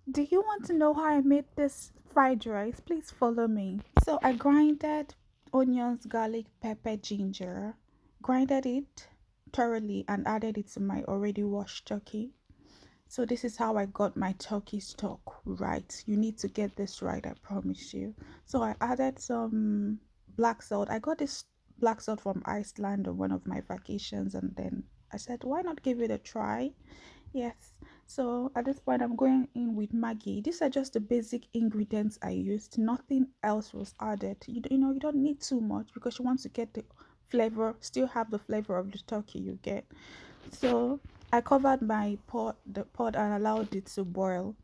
Do you want to know how I made this fried rice? Please follow me. So I grinded onions, garlic, pepper, ginger, grinded it thoroughly and added it to my already washed turkey. So this is how I got my turkey stock right. You need to get this right, I promise you. So I added some black salt. I got this black salt from Iceland on one of my vacations, and then I said, why not give it a try? Yes. So at this point, I'm going in with Maggi. These are just the basic ingredients I used. Nothing else was added. You don't need too much because you want to get the flavor, still have the flavor of the turkey you get. So I covered the pot, and allowed it to boil.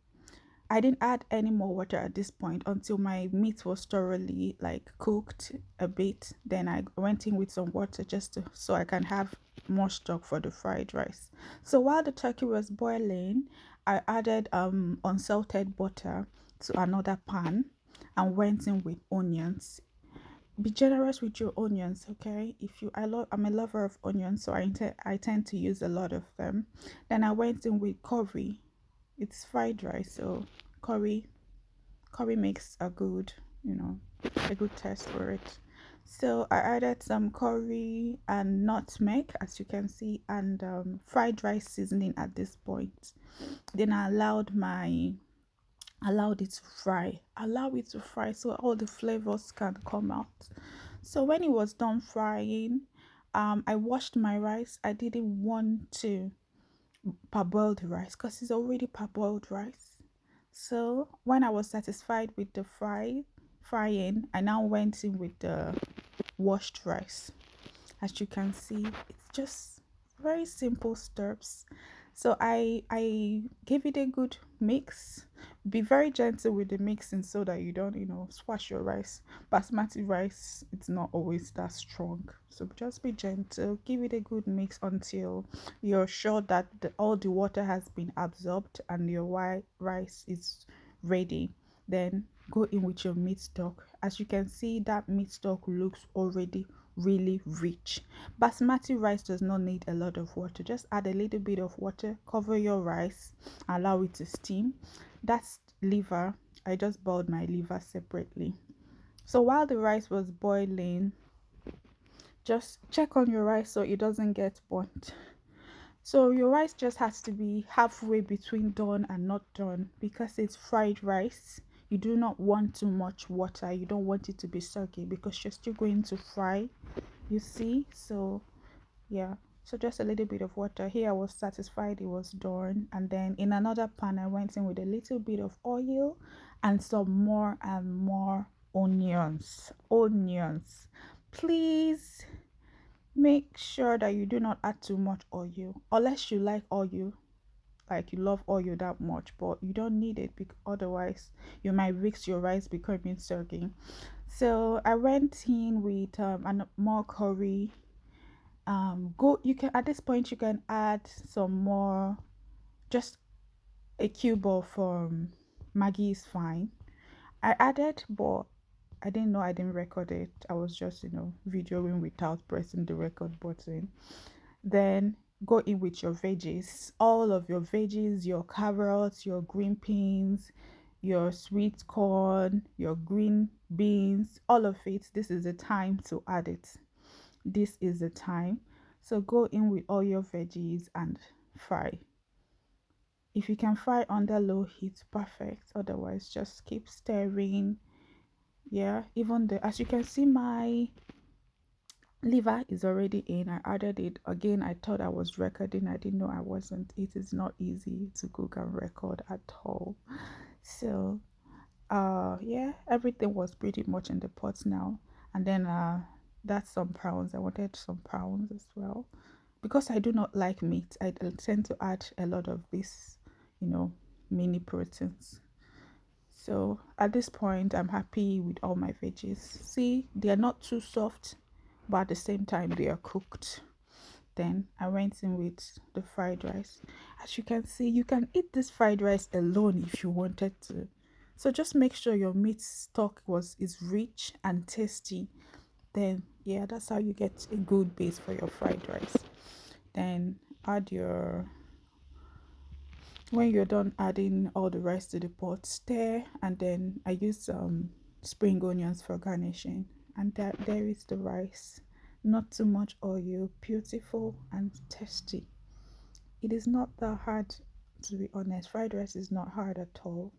I didn't add any more water at this point until my meat was thoroughly like cooked a bit. Then I went in with some water so I can have more stock for the fried rice. So while the turkey was boiling, I added unsalted butter to another pan and went in with onions. Be generous with your onions, okay? I'm a lover of onions, so I tend to use a lot of them. Then I went in with curry. It's fried rice, so curry curry makes a good taste for it. So I added some curry and nutmeg, as you can see, and fried rice seasoning at this point. Then allowed it to fry. Allow it to fry so all the flavors can come out. So when it was done frying, I washed my rice. I didn't want to parboil the rice because it's already parboiled rice. So when I was satisfied with the frying, I now went in with the washed rice. As you can see, it's just very simple steps. So I gave it a good mix. Be very gentle with the mixing so that you don't swash your rice. Basmati rice, it's not always that strong, so just be gentle. Give it a good mix until you're sure that all the water has been absorbed and your white rice is ready. Then go in with your meat stock. As you can see, that meat stock looks already really rich. Basmati rice does not need a lot of water. Just add a little bit of water, cover your rice, allow it to steam. That's liver. I just boiled my liver separately. So while the rice was boiling, just check on your rice so it doesn't get burnt. So your rice just has to be halfway between done and not done because it's fried rice. You do not want too much water. You don't want it to be soggy because you're still going to fry, you see. So yeah, so just a little bit of water. Here I was satisfied it was done, and then in another pan I went in with a little bit of oil and some more and more onions. Please make sure that you do not add too much oil unless you like oil, like you love oil that much, but you don't need it because otherwise you might risk your rice becoming soggy. So I went in with more curry. Go You can, at this point you can add some more, just a cube of Maggie is fine. I added, but I didn't know, I didn't record it. I was just videoing without pressing the record button. Then go in with your veggies, all of your veggies, your carrots, your green beans, your sweet corn, your green beans, all of it. This is the time to add it. This is the time. So go in with all your veggies and fry. If you can fry under low heat, perfect. Otherwise, just keep stirring. Yeah, even the as you can see, my liver is already in. I added it again. I thought I was recording. I didn't know I wasn't. It is not easy to cook and record at all. So yeah, everything was pretty much in the pot now. And then that's some prawns. I wanted some prawns as well because I do not like meat. I tend to add a lot of this, you know mini proteins. So at this point I'm happy with all my veggies. See, they are not too soft, but at the same time they are cooked. Then I went in with the fried rice. As you can see, you can eat this fried rice alone if you wanted to. So just make sure your meat stock is rich and tasty. Then yeah, that's how you get a good base for your fried rice. Then add your When you're done adding all the rest to the pot, stir, and then I use some spring onions for garnishing. And that there is the rice. Not too much oil, beautiful and tasty. It is not that hard, to be honest. Fried rice is not hard at all.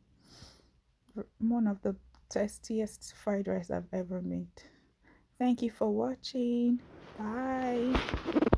One of the tastiest fried rice I've ever made. Thank you for watching. Bye.